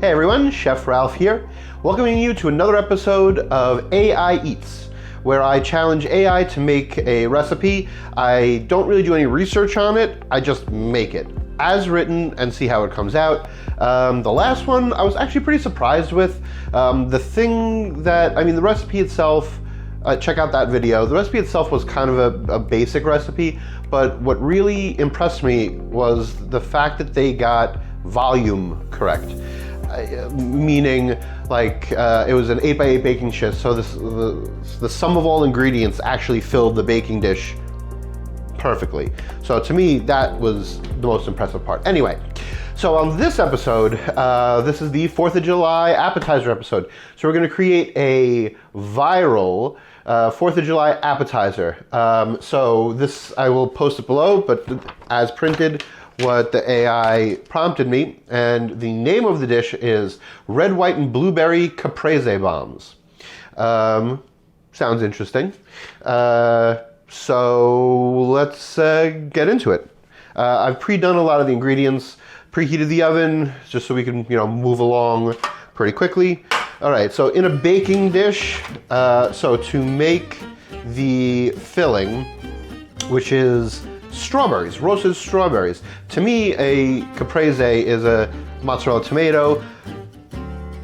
Hey everyone, Chef Ralph here, welcoming you to another episode of AI Eats, where I challenge AI to make a recipe. I don't really do any research on it, I just make it as written and see how it comes out. The last one I was actually pretty surprised with. The recipe itself, check out that video. The recipe itself was kind of a basic recipe, but what really impressed me was the fact that they got volume correct. Meaning like it was an 8x8 baking dish, so the sum of all ingredients actually filled the baking dish perfectly. So to me, that was the most impressive part. Anyway, so on this episode, this is the 4th of July appetizer episode. So we're gonna create a viral 4th of July appetizer. So this, I will post it below, but as printed, what the AI prompted me, and the name of the dish is Red, White, and Blueberry Caprese Bombs. Sounds interesting. So let's get into it. I've pre-done a lot of the ingredients, preheated the oven, just so we can, move along pretty quickly. All right, so in a baking dish, so to make the filling, which is strawberries, roasted strawberries. To me, a caprese is a mozzarella tomato.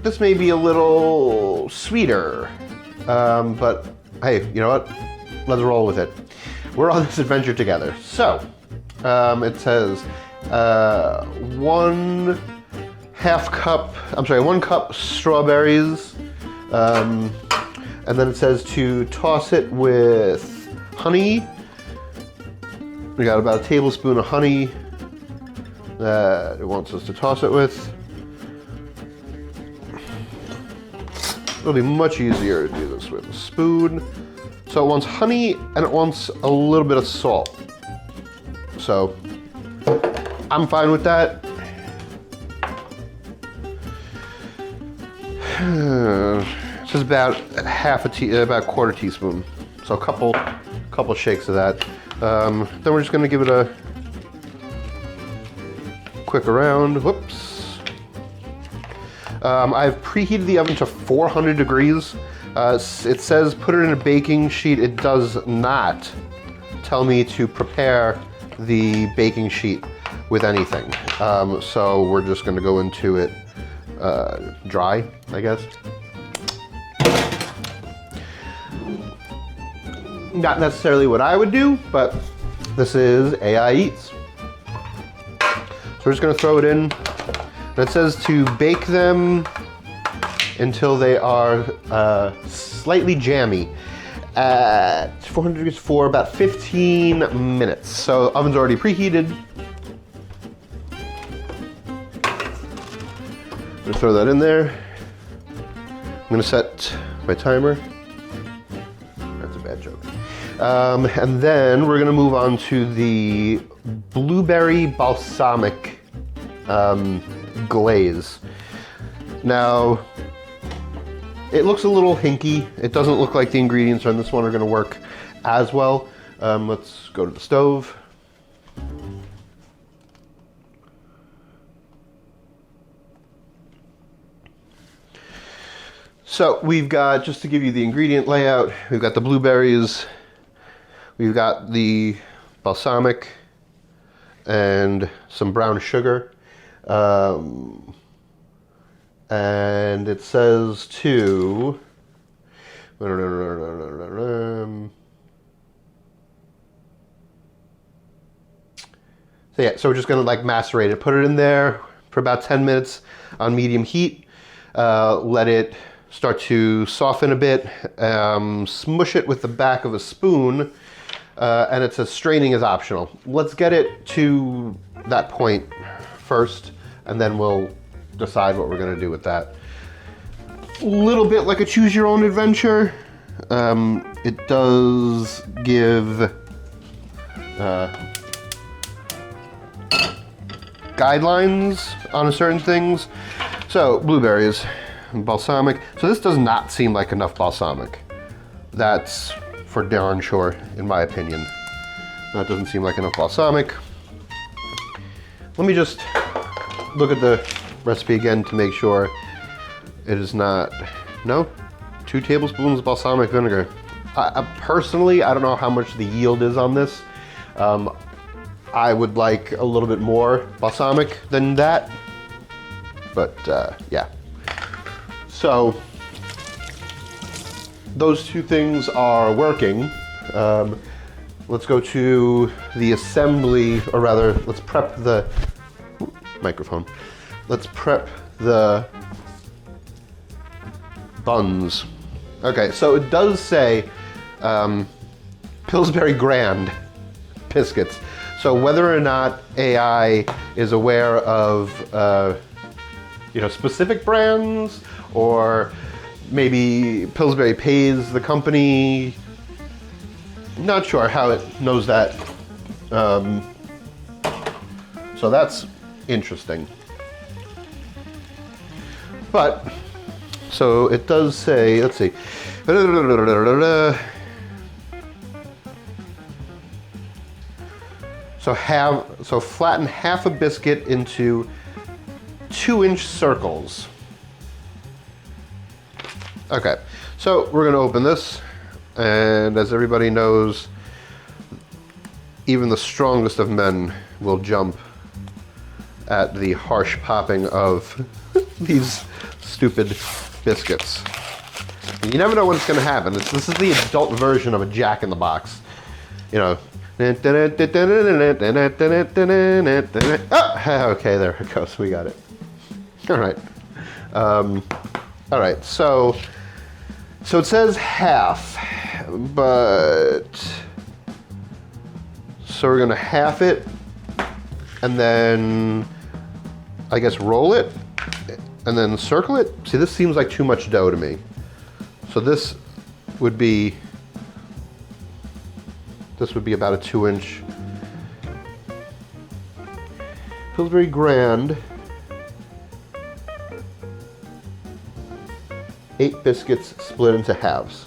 This may be a little sweeter, but hey, you know what? Let's roll with it. We're on this adventure together. So, it says 1 cup strawberries, and then it says to toss it with honey. We got about a tablespoon of honey that it wants us to toss it with. It'll be much easier to do this with a spoon. So it wants honey and it wants a little bit of salt. So I'm fine with that. It's just about about a quarter teaspoon. So a couple shakes of that. Then we're just gonna give it a quick around. Whoops. I've preheated the oven to 400 degrees. It says put it in a baking sheet. It does not tell me to prepare the baking sheet with anything. So we're just gonna go into it dry, I guess. Not necessarily what I would do, but this is AI Eats. So we're just gonna throw it in. And it says to bake them until they are slightly jammy at 400 degrees for about 15 minutes. So oven's already preheated. I'm gonna throw that in there. I'm gonna set my timer. That's a bad joke. And then we're gonna move on to the blueberry balsamic glaze. Now, it looks a little hinky. It doesn't look like the ingredients on this one are gonna work as well. Let's go to the stove. So we've got, just to give you the ingredient layout, we've got the blueberries, we've got the balsamic and some brown sugar. And it says to, so we're just gonna macerate it, put it in there for about 10 minutes on medium heat, let it start to soften a bit, smush it with the back of a spoon, and it says straining is optional. Let's get it to that point first, and then we'll decide what we're gonna do with that. A little bit like a choose your own adventure. It does give guidelines on certain things. So blueberries, balsamic. So this does not seem like enough balsamic. That's for darn sure, in my opinion. That doesn't seem like enough balsamic. Let me just look at the recipe again to make sure it is not, no, 2 tablespoons of balsamic vinegar. Personally, I don't know how much the yield is on this. I would like a little bit more balsamic than that, but yeah. So those 2 things are working. Let's go to the assembly, or rather, let's prep the microphone. Let's prep the buns. Okay, so it does say Pillsbury Grand biscuits. So whether or not AI is aware of specific brands, or maybe Pillsbury pays the company, not sure how it knows that. So that's interesting. But so it does say, let's see. So flatten half a biscuit into 2-inch circles. Okay, so we're gonna open this, and as everybody knows, even the strongest of men will jump at the harsh popping of these stupid biscuits. You never know when it's gonna happen. This is the adult version of a Jack in the Box. You know. Oh, okay, there it goes. We got it. All right. So it says half, but so we're gonna half it, and then I guess roll it, and then circle it. See, this seems like too much dough to me. So this would be about a 2-inch Pillsbury Grand 8 biscuits split into halves.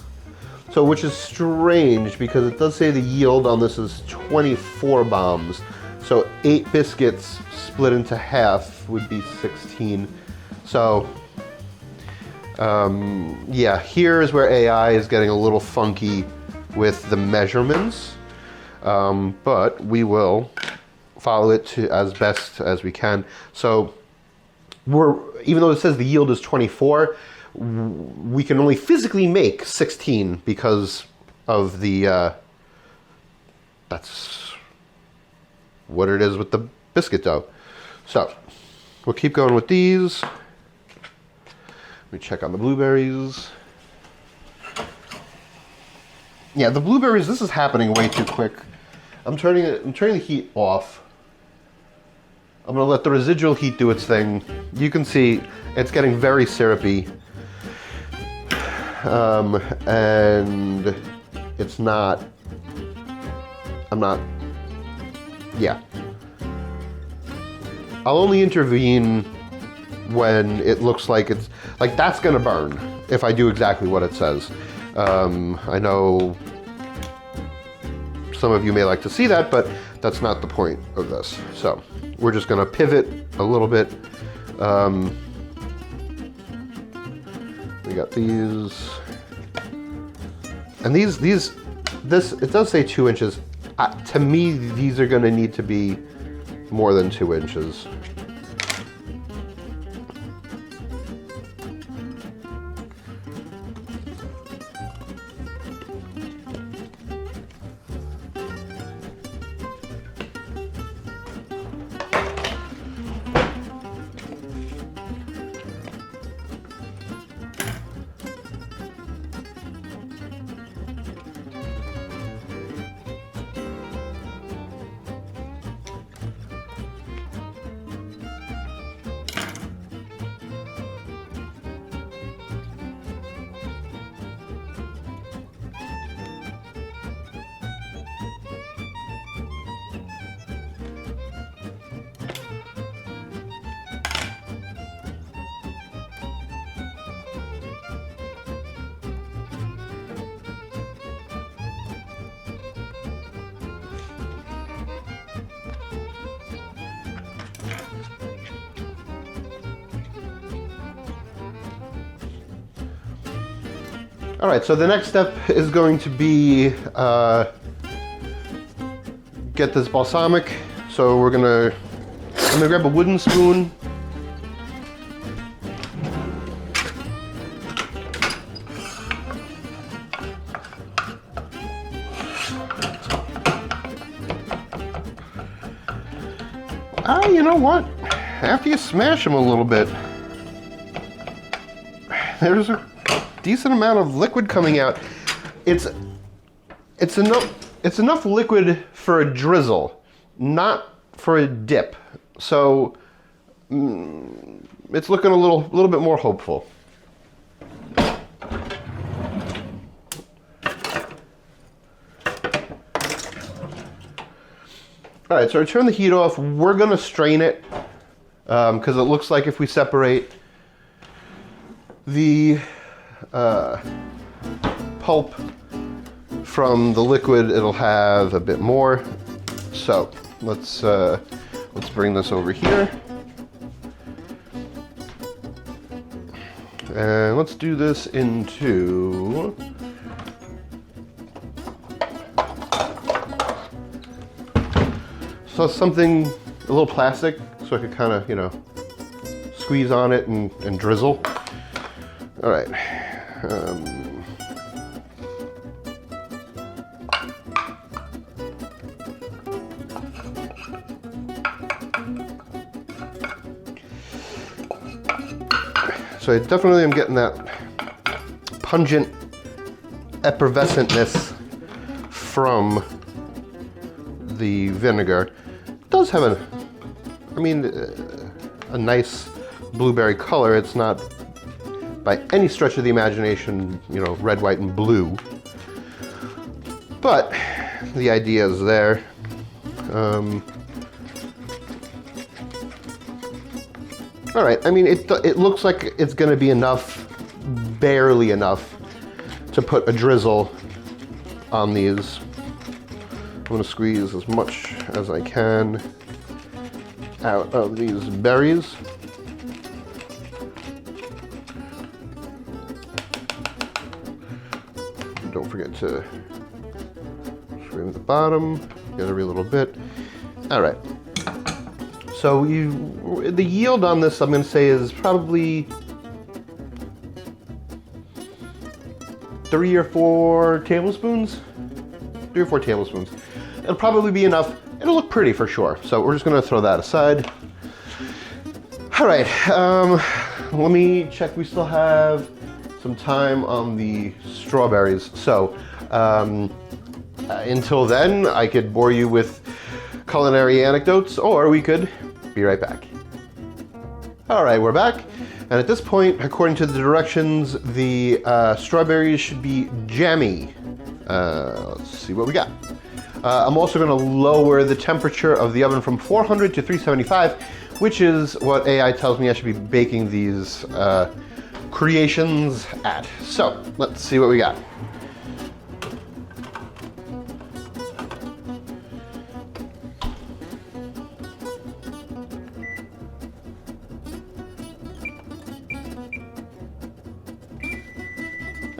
So, which is strange because it does say the yield on this is 24 bombs. So 8 biscuits split into half would be 16. So yeah, here is where AI is getting a little funky with the measurements. But we will follow it to as best as we can. So even though it says the yield is 24, we can only physically make 16 because of the, that's what it is with the biscuit dough. So we'll keep going with these. Let me check on the blueberries. Yeah, the blueberries, this is happening way too quick. I'm turning the heat off. I'm gonna let the residual heat do its thing. You can see it's getting very syrupy. And it's not, yeah. I'll only intervene when it looks like it's, like that's gonna burn if I do exactly what it says. I know some of you may like to see that, but that's not the point of this. So we're just gonna pivot a little bit. We got these, and this, it does say 2 inches. To me, these are gonna need to be more than 2 inches. All right, so the next step is going to be get this balsamic. So I'm gonna grab a wooden spoon. You know what? After you smash them a little bit, there's a decent amount of liquid coming out. It's enough liquid for a drizzle, not for a dip. So it's looking a little bit more hopeful. All right, so I turn the heat off. We're gonna strain it because it looks like if we separate the pulp from the liquid, it'll have a bit more. So let's bring this over here, and let's do this into. So something, a little plastic, so I could kind of, squeeze on it and drizzle. All right. So I definitely am getting that pungent effervescentness from the vinegar. It does have a nice blueberry color. It's not by any stretch of the imagination, red, white, and blue. But the idea is there. All right, it looks like it's gonna be enough, barely enough, to put a drizzle on these. I'm gonna squeeze as much as I can out of these berries. Don't forget to trim the bottom, get every little bit. All right. So the yield on this, I'm going to say, is probably 3 or 4 tablespoons. 3 or 4 tablespoons. It'll probably be enough. It'll look pretty for sure. So we're just going to throw that aside. All right. Let me check. We still have some time on the strawberries. So until then, I could bore you with culinary anecdotes, or we could be right back. All right, we're back. And at this point, according to the directions, the strawberries should be jammy. Let's see what we got. I'm also gonna lower the temperature of the oven from 400 to 375, which is what AI tells me I should be baking these creations at. So let's see what we got.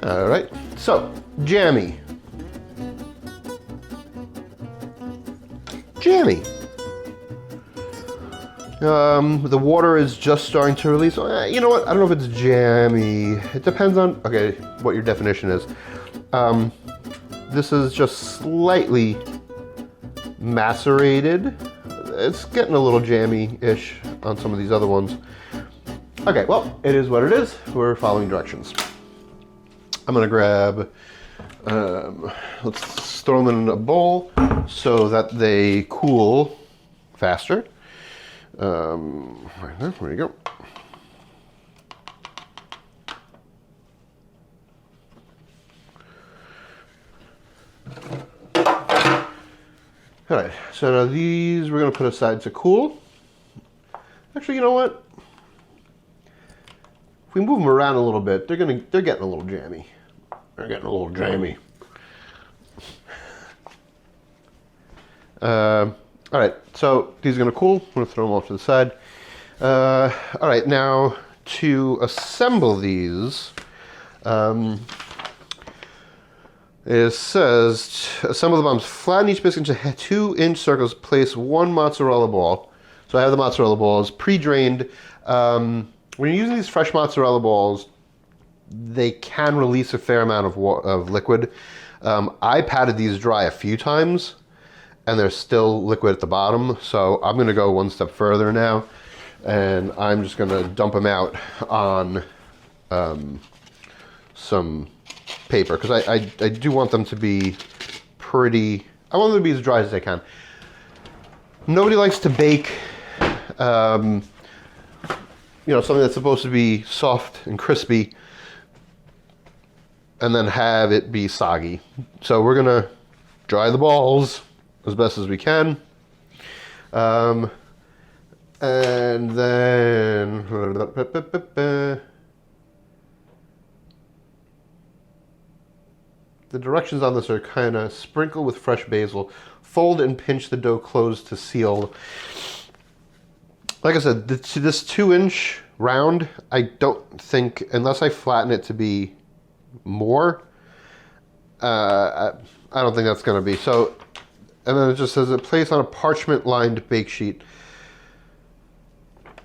All right, so jammy. The water is just starting to release. You know what? I don't know if it's jammy. It depends on, okay, what your definition is. This is just slightly macerated. It's getting a little jammy-ish on some of these other ones. Okay, well, it is what it is. We're following directions. I'm gonna grab, let's throw them in a bowl so that they cool faster. Right there you go. All right, so now these we're gonna put aside to cool. Actually, you know what? If we move them around a little bit, they're getting a little jammy. They're getting a little jammy. All right, so these are gonna cool. I'm gonna throw them off to the side. All right, now to assemble these, It says, assemble the bombs. Flatten each biscuit into 2-inch circles. Place 1 mozzarella ball. So I have the mozzarella balls pre-drained. When you're using these fresh mozzarella balls, they can release a fair amount of liquid. I patted these dry a few times, and there's still liquid at the bottom. So I'm going to go one step further now, and I'm just going to dump them out on some paper, because I do want them to be pretty, I want them to be as dry as they can. Nobody likes to bake something that's supposed to be soft and crispy and then have it be soggy. So we're gonna dry the balls as best as we can, and then the directions on this are kind of sprinkle with fresh basil, fold and pinch the dough closed to seal. Like I said, this 2-inch round, I don't think, unless I flatten it to be more, I don't think that's going to be. So, and then it just says it placed on a parchment lined bake sheet.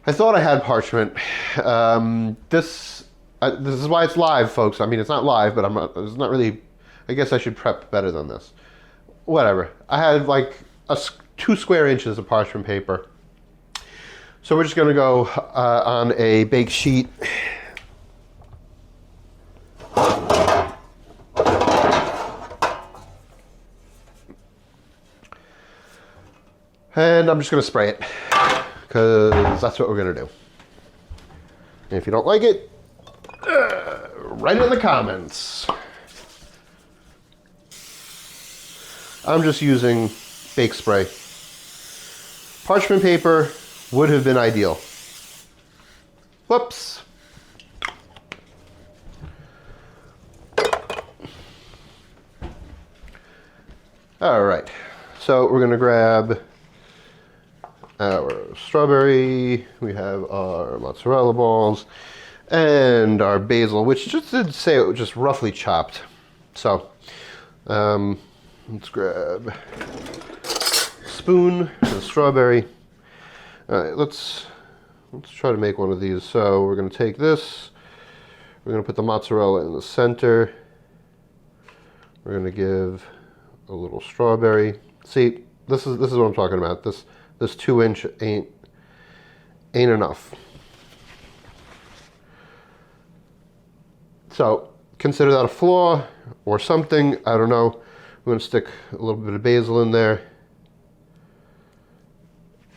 I thought I had parchment. This is why it's live, folks. I mean, it's not live, but it's not really. I guess I should prep better than this. Whatever. I had like 2 square inches of parchment paper. So we're just going to go on a bake sheet. And I'm just going to spray it, because that's what we're going to do. And if you don't like it, write it in the comments. I'm just using bake spray. Parchment paper would have been ideal. Whoops. All right, so we're gonna grab our strawberry, we have our mozzarella balls, and our basil, which just did say it was just roughly chopped. So, let's grab a spoon and strawberry. All right, let's try to make one of these. So we're going to take this. We're going to put the mozzarella in the center. We're going to give a little strawberry. See, this is what I'm talking about. This 2-inch ain't enough. So consider that a flaw or something. I don't know. I'm going to stick a little bit of basil in there.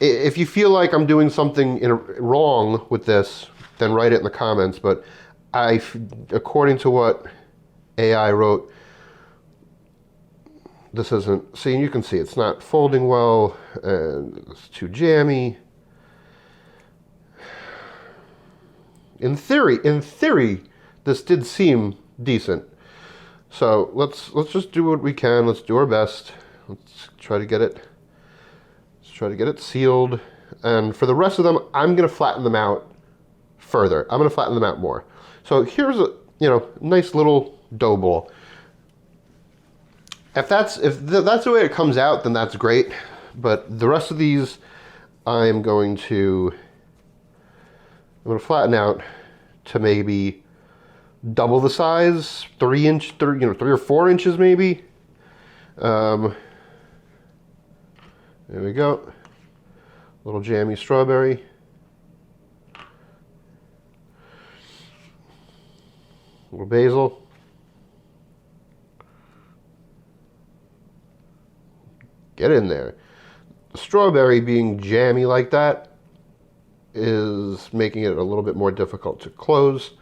If you feel like I'm doing something wrong with this, then write it in the comments. But according to what AI wrote, this isn't, see, you can see it's not folding well, and it's too jammy. In theory, this did seem decent. So let's just do what we can. Let's do our best. Let's try to get it. Try to get it sealed, and for the rest of them, I'm going to flatten them out further. I'm going to flatten them out more. So here's a nice little dough ball. If that's the way it comes out, then that's great. But the rest of these, I'm going to flatten out to maybe double the size, 3 or 4 inches maybe. There we go. Little jammy strawberry. Little basil. Get in there. The strawberry being jammy like that is making it a little bit more difficult to close,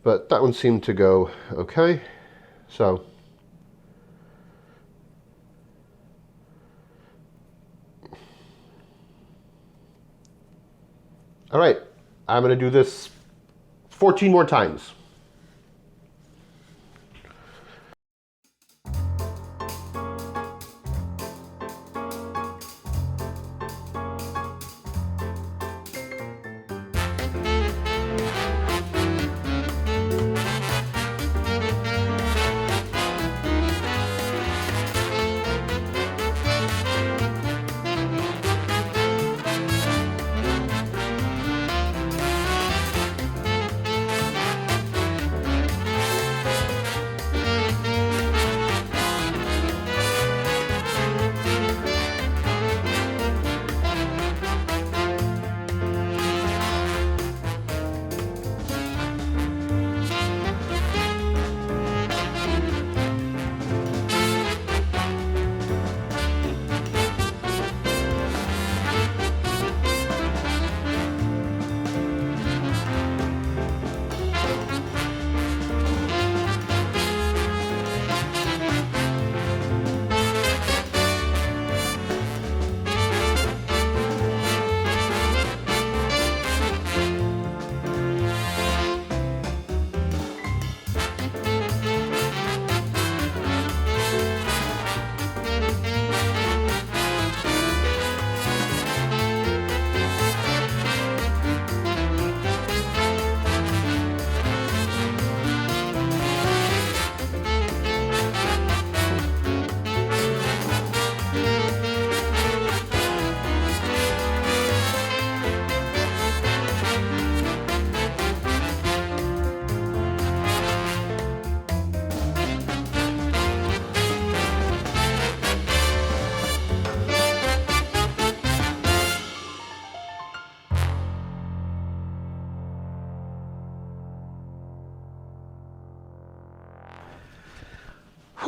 but that one seemed to go okay. So all right, I'm going to do this 14 more times.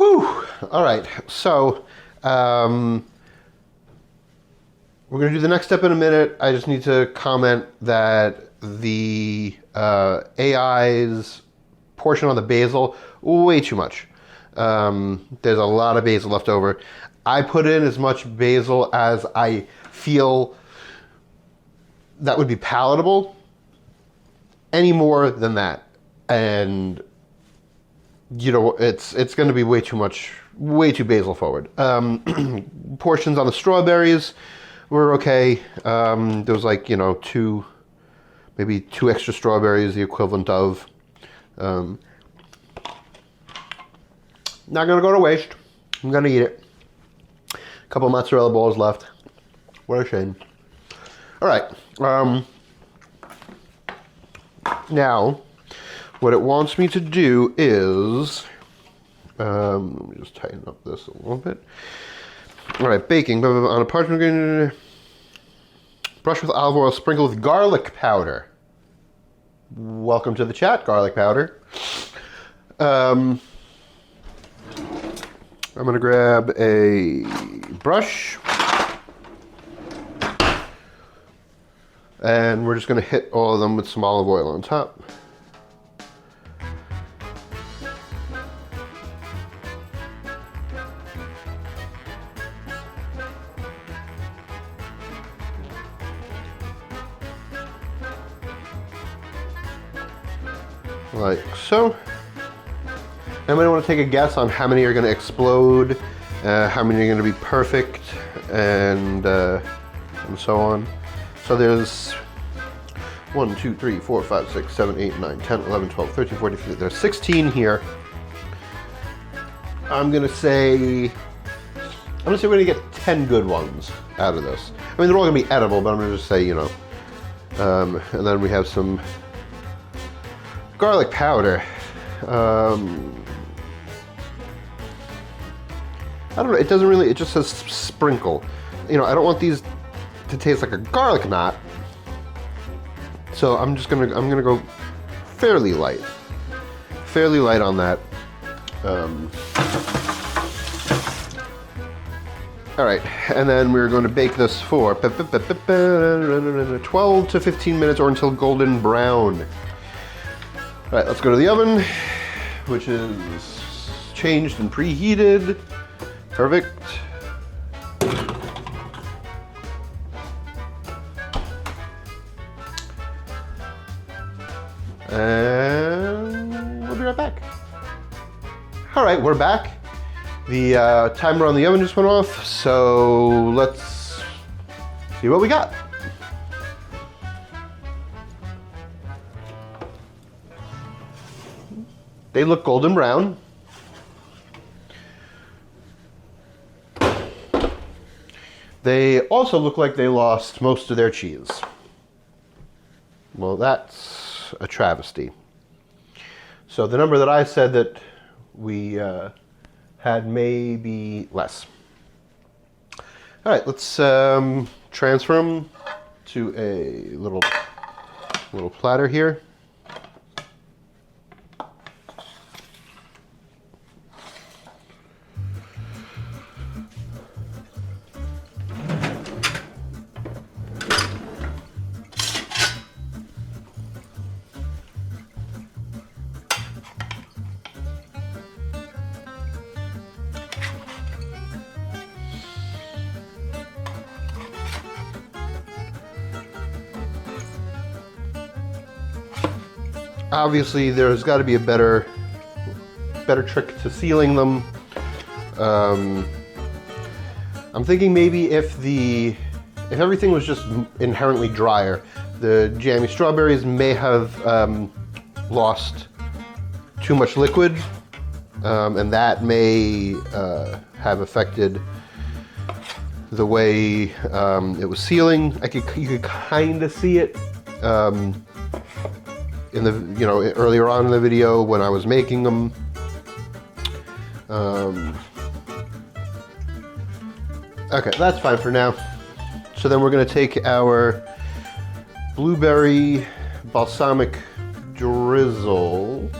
Whew. All right, so we're going to do the next step in a minute. I just need to comment that the AI's portion on the basil, way too much. There's a lot of basil left over. I put in as much basil as I feel that would be palatable. Any more than that, and you know, it's going to be way too much, way too basil forward. Portions on the strawberries were okay. There was like, you know, maybe two extra strawberries, the equivalent of. Not gonna go to waste. I'm gonna eat it. A couple mozzarella balls left. What a shame. All right. Now, what it wants me to do is, let me just tighten up this a little bit. All right, baking on a parchment. Brush with olive oil, sprinkle with garlic powder. Welcome to the chat, garlic powder. I'm gonna grab a brush, and we're just gonna hit all of them with some olive oil on top. Like so. Anybody want to take a guess on how many are going to explode, how many are going to be perfect, and so on? So there's 1, 2, 3, 4, 5, 6, 7, 8, 9, 10, 11, 12, 13, 14, 15. There's 16 here. I'm going to say we're going to get 10 good ones out of this. I mean, they're all going to be edible, but I'm going to just say, you know. And then we have some garlic powder. I don't know, it doesn't really, it just says sprinkle. You know, I don't want these to taste like a garlic knot. So I'm gonna go fairly light. Fairly light on that. All right, and then we're going to bake this for 12 to 15 minutes or until golden brown. All right, let's go to the oven, which is changed and preheated. Perfect. And we'll be right back. All right, we're back. The timer on the oven just went off, so let's see what we got. They look golden brown. They also look like they lost most of their cheese. Well, that's a travesty. So the number that I said that we had may be less. All right, let's transfer them to a little platter here. Obviously, there's got to be a better trick to sealing them. I'm thinking maybe if everything was just inherently drier, the jammy strawberries may have lost too much liquid, and that may have affected the way it was sealing. You could kind of see it. In the, you know, earlier on in the video when I was making them. Okay, that's fine for now. So then we're going to take our blueberry balsamic drizzle-ish.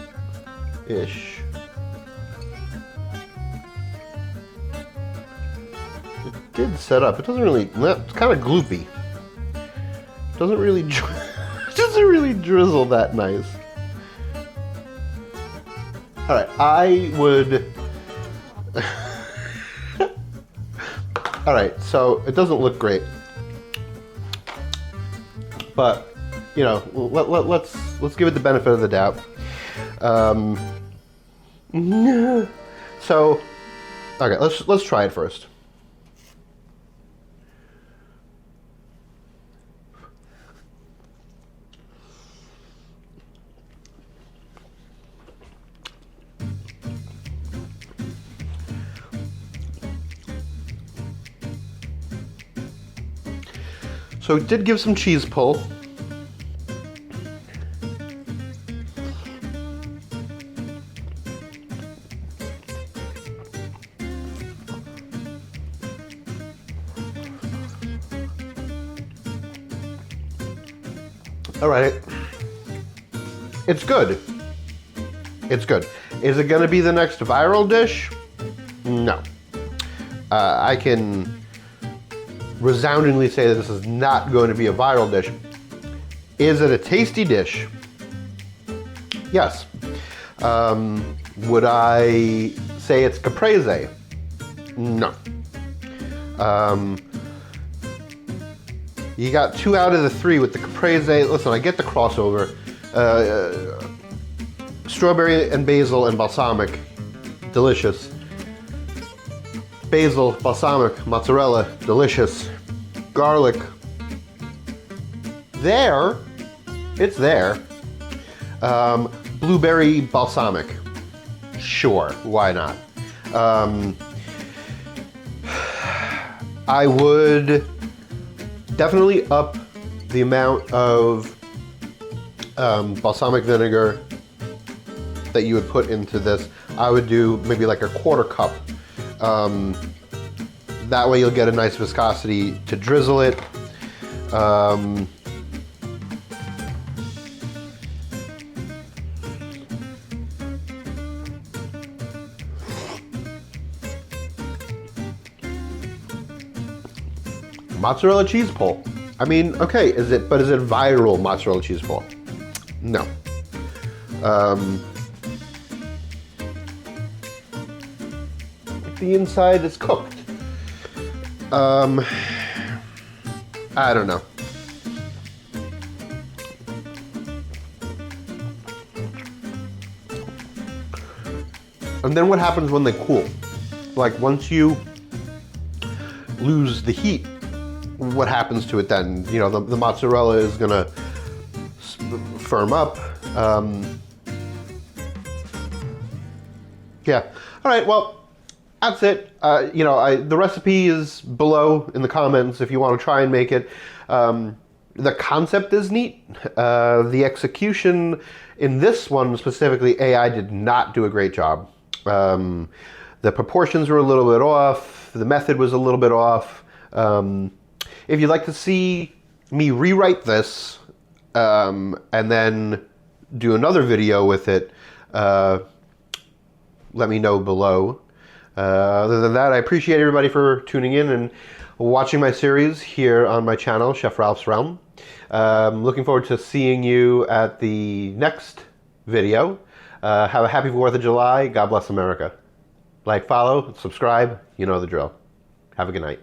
did set up. It doesn't really, it's kind of gloopy. Doesn't really, doesn't really drizzle that nice. All right, I would. All right, so it doesn't look great, but you know, let's give it the benefit of the doubt. So, okay, let's try it first. So it did give some cheese pull. All right, it's good. It's good. Is it going to be the next viral dish? No. I can resoundingly say that this is not going to be a viral dish. Is it a tasty dish? Yes. Would I say it's caprese? No. You got 2 out of the 3 with the caprese. Listen, I get the crossover. Strawberry and basil and balsamic, delicious. Basil, balsamic, mozzarella, delicious. Garlic, there, it's there. Blueberry balsamic, sure, why not? I would definitely up the amount of balsamic vinegar that you would put into this. I would do maybe like a 1/4 cup. That way you'll get a nice viscosity to drizzle it. Mozzarella cheese pull. I mean, okay, is it viral mozzarella cheese pull? No. The inside is cooked. I don't know. And then what happens when they cool? Like once you lose the heat, what happens to it then? You know, the mozzarella is gonna firm up. Yeah. All right. Well, that's it. You know, the recipe is below in the comments if you want to try and make it. The concept is neat. The execution in this one specifically, AI did not do a great job. The proportions were a little bit off. The method was a little bit off. If you'd like to see me rewrite this and then do another video with it, let me know below. Other than that, I appreciate everybody for tuning in and watching my series here on my channel, Chef Ralph's Realm. Looking forward to seeing you at the next video. Have a happy 4th of July. God bless America. Like, follow, subscribe. You know the drill. Have a good night.